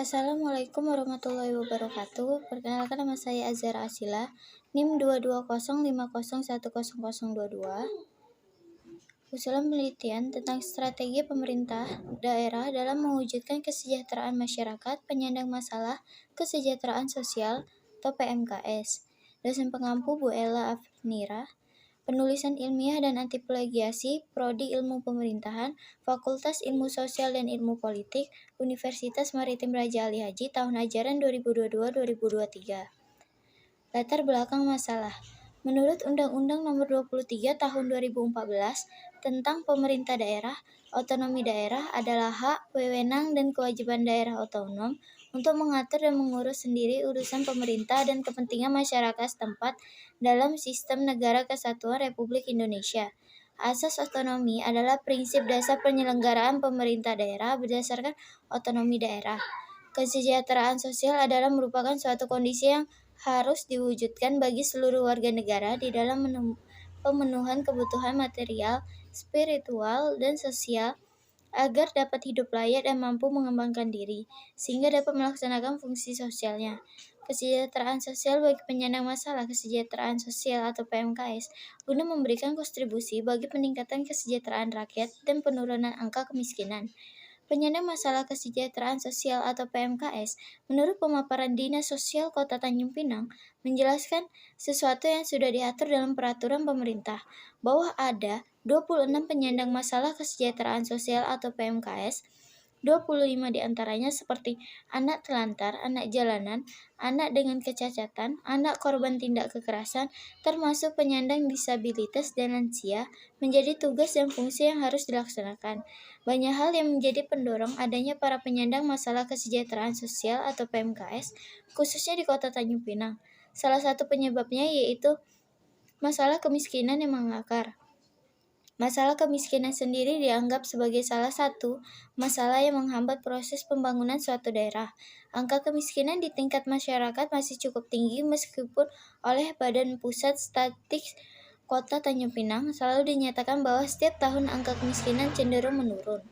Assalamualaikum warahmatullahi wabarakatuh. Perkenalkan, nama saya Azhara Asila, NIM 22050100022. Usulan penelitian tentang strategi pemerintah daerah dalam mewujudkan kesejahteraan masyarakat penyandang masalah kesejahteraan sosial atau PMKS. Dosen pengampu Bu Ella Afnira. Penulisan ilmiah dan anti plagiasi, Prodi Ilmu Pemerintahan, Fakultas Ilmu Sosial dan Ilmu Politik, Universitas Maritim Raja Ali Haji, tahun ajaran 2022-2023. Latar belakang masalah. Menurut Undang-Undang Nomor 23 Tahun 2014 tentang Pemerintah Daerah, otonomi daerah adalah hak, wewenang, dan kewajiban daerah otonom untuk mengatur dan mengurus sendiri urusan pemerintah dan kepentingan masyarakat setempat dalam sistem negara kesatuan Republik Indonesia. Asas otonomi adalah prinsip dasar penyelenggaraan pemerintah daerah berdasarkan otonomi daerah. Kesejahteraan sosial adalah merupakan suatu kondisi yang harus diwujudkan bagi seluruh warga negara di dalam pemenuhan kebutuhan material, spiritual, dan sosial agar dapat hidup layak dan mampu mengembangkan diri, sehingga dapat melaksanakan fungsi sosialnya. Kesejahteraan sosial bagi penyandang masalah kesejahteraan sosial atau PMKS guna memberikan kontribusi bagi peningkatan kesejahteraan rakyat dan penurunan angka kemiskinan. Penyandang masalah kesejahteraan sosial atau PMKS, menurut pemaparan Dinas Sosial Kota Tanjung Pinang, menjelaskan sesuatu yang sudah diatur dalam peraturan pemerintah, bahwa ada 26 penyandang masalah kesejahteraan sosial atau PMKS, 25 diantaranya seperti anak telantar, anak jalanan, anak dengan kecacatan, anak korban tindak kekerasan, termasuk penyandang disabilitas dan lansia, menjadi tugas dan fungsi yang harus dilaksanakan. Banyak hal yang menjadi pendorong adanya para penyandang masalah kesejahteraan sosial atau PMKS, khususnya di Kota Tanjung Pinang. Salah satu penyebabnya yaitu masalah kemiskinan yang mengakar. Masalah kemiskinan sendiri dianggap sebagai salah satu masalah yang menghambat proses pembangunan suatu daerah. Angka kemiskinan di tingkat masyarakat masih cukup tinggi meskipun oleh Badan Pusat Statistik Kota Tanjung Pinang selalu dinyatakan bahwa setiap tahun angka kemiskinan cenderung menurun.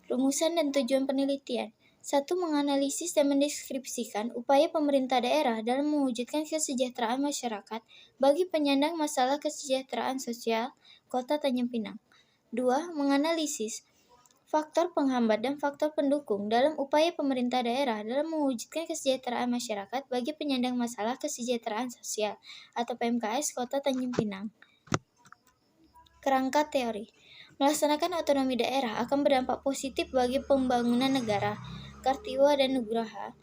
Rumusan dan tujuan penelitian. 1. Menganalisis dan mendeskripsikan upaya pemerintah daerah dalam mewujudkan kesejahteraan masyarakat bagi penyandang masalah kesejahteraan sosial Kota Tanjung Pinang. 2. Menganalisis faktor penghambat dan faktor pendukung dalam upaya pemerintah daerah dalam mewujudkan kesejahteraan masyarakat bagi penyandang masalah kesejahteraan sosial atau PMKS Kota Tanjung Pinang. Kerangka teori. Melaksanakan otonomi daerah akan berdampak positif bagi pembangunan negara. Kartiwa dan Nugraha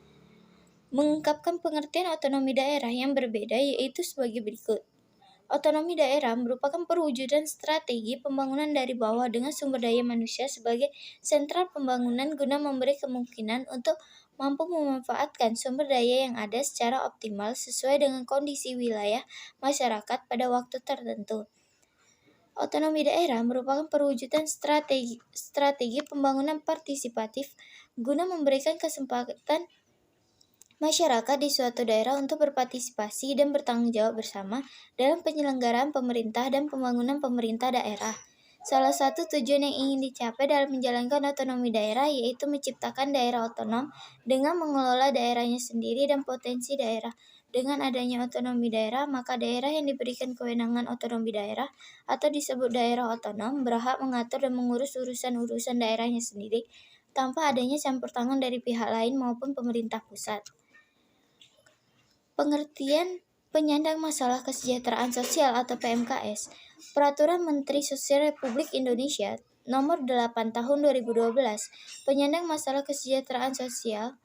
mengungkapkan pengertian otonomi daerah yang berbeda yaitu sebagai berikut. Otonomi daerah merupakan perwujudan strategi pembangunan dari bawah dengan sumber daya manusia sebagai sentral pembangunan guna memberi kemungkinan untuk mampu memanfaatkan sumber daya yang ada secara optimal sesuai dengan kondisi wilayah masyarakat pada waktu tertentu. Otonomi daerah merupakan perwujudan strategi pembangunan partisipatif guna memberikan kesempatan masyarakat di suatu daerah untuk berpartisipasi dan bertanggung jawab bersama dalam penyelenggaraan pemerintah dan pembangunan pemerintah daerah. Salah satu tujuan yang ingin dicapai dalam menjalankan otonomi daerah yaitu menciptakan daerah otonom dengan mengelola daerahnya sendiri dan potensi daerah. Dengan adanya otonomi daerah, maka daerah yang diberikan kewenangan otonomi daerah atau disebut daerah otonom berhak mengatur dan mengurus urusan-urusan daerahnya sendiri tanpa adanya campur tangan dari pihak lain maupun pemerintah pusat. Pengertian penyandang masalah kesejahteraan sosial atau PMKS. Peraturan Menteri Sosial Republik Indonesia Nomor 8 Tahun 2012. Penyandang masalah kesejahteraan sosial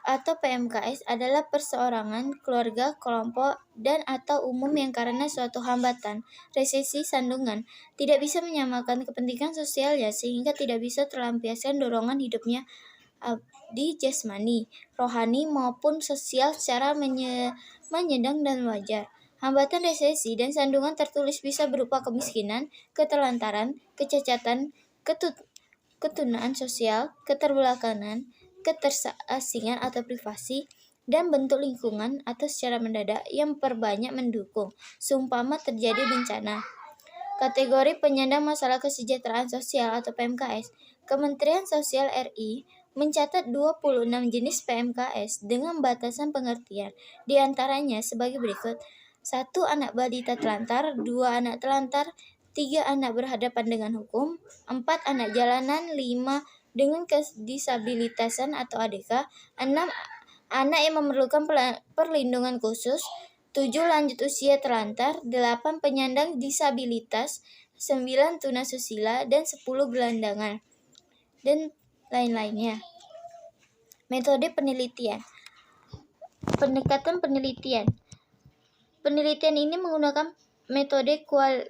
atau PMKS adalah perseorangan, keluarga, kelompok, dan atau umum yang karena suatu hambatan, resesi, sandungan, tidak bisa menyamakan kepentingan sosialnya sehingga tidak bisa terlampiaskan dorongan hidupnya di jasmani, rohani, maupun sosial secara menyedang dan wajar. Hambatan resesi dan sandungan tertulis bisa berupa kemiskinan, keterlantaran, kecacatan, ketunaan sosial, keterbelakangan, keterasingan atau privasi, dan bentuk lingkungan atau secara mendadak yang perbanyak mendukung, seumpama terjadi bencana. Kategori penyandang masalah kesejahteraan sosial atau PMKS. Kementerian Sosial RI mencatat 26 jenis PMKS dengan batasan pengertian. Di antaranya sebagai berikut: 1. Anak balita telantar, 2. Anak telantar, 3. Anak berhadapan dengan hukum, 4. Anak jalanan, 5. Dengan kedisabilitasan atau ADK, 6. Anak yang memerlukan perlindungan khusus, 7. Lanjut usia terlantar, 8. Penyandang disabilitas, 9. Tunasusila, dan 10. Gelandangan, dan lain-lainnya. Metode penelitian. Pendekatan penelitian. Penelitian ini menggunakan metode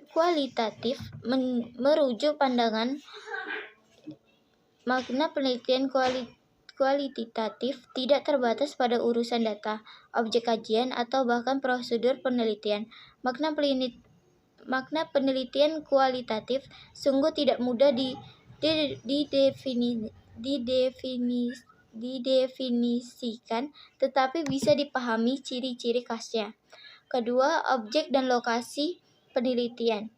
kualitatif, merujuk pandangan. Makna penelitian kualitatif tidak terbatas pada urusan data, objek kajian, atau bahkan prosedur penelitian. Makna penelitian kualitatif sungguh tidak mudah didefinisikan, tetapi bisa dipahami ciri-ciri khasnya. Kedua, objek dan lokasi penelitian.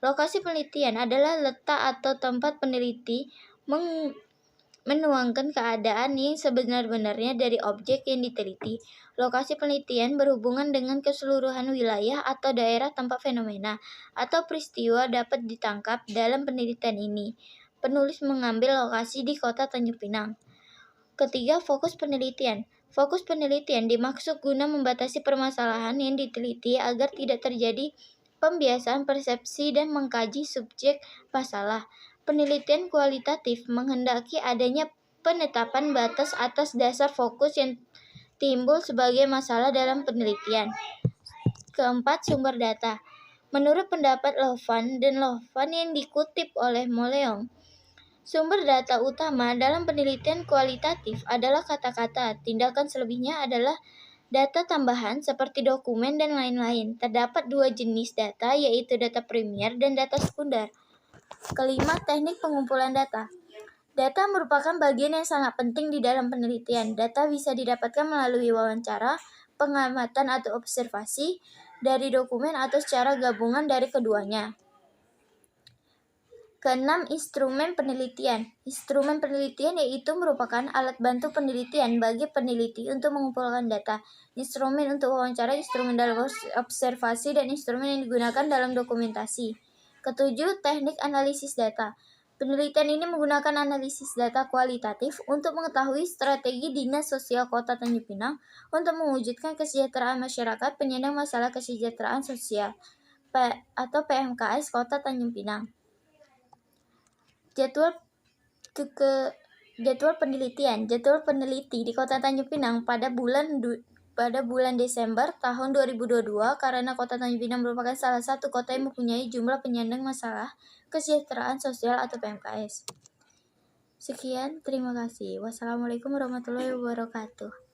Lokasi penelitian adalah letak atau tempat peneliti menuangkan keadaan yang sebenar-benarnya dari objek yang diteliti. Lokasi penelitian berhubungan dengan keseluruhan wilayah atau daerah tempat fenomena atau peristiwa dapat ditangkap dalam penelitian ini. Penulis mengambil lokasi di kota Tanjung Pinang. Ketiga, fokus penelitian. Fokus penelitian dimaksud guna membatasi permasalahan yang diteliti agar tidak terjadi pembiasaan persepsi dan mengkaji subjek masalah. Penelitian kualitatif menghendaki adanya penetapan batas atas dasar fokus yang timbul sebagai masalah dalam penelitian. Keempat, sumber data. Menurut pendapat Lovan yang dikutip oleh Moleong, sumber data utama dalam penelitian kualitatif adalah kata-kata. Tindakan selebihnya adalah data tambahan seperti dokumen dan lain-lain. Terdapat 2 jenis data, yaitu data primer dan data sekunder. Kelima, teknik pengumpulan data. Data merupakan bagian yang sangat penting di dalam penelitian. Data bisa didapatkan melalui wawancara, pengamatan atau observasi, dari dokumen, atau secara gabungan dari keduanya. Keenam, instrumen penelitian. Instrumen penelitian yaitu merupakan alat bantu penelitian bagi peneliti untuk mengumpulkan data. Instrumen untuk wawancara, instrumen dalam observasi, dan instrumen yang digunakan dalam dokumentasi. Ketujuh, teknik analisis data. Penelitian ini menggunakan analisis data kualitatif untuk mengetahui strategi Dinas Sosial Kota Tanjung Pinang untuk mewujudkan kesejahteraan masyarakat penyandang masalah kesejahteraan sosial atau PMKS Kota Tanjung Pinang. Jadwal penelitian. Jadwal peneliti di Kota Tanjung Pinang pada bulan Desember tahun 2022 karena Kota Tanjung Pinang merupakan salah satu kota yang mempunyai jumlah penyandang masalah kesejahteraan sosial atau PMKS. Sekian, terima kasih. Wassalamualaikum warahmatullahi wabarakatuh.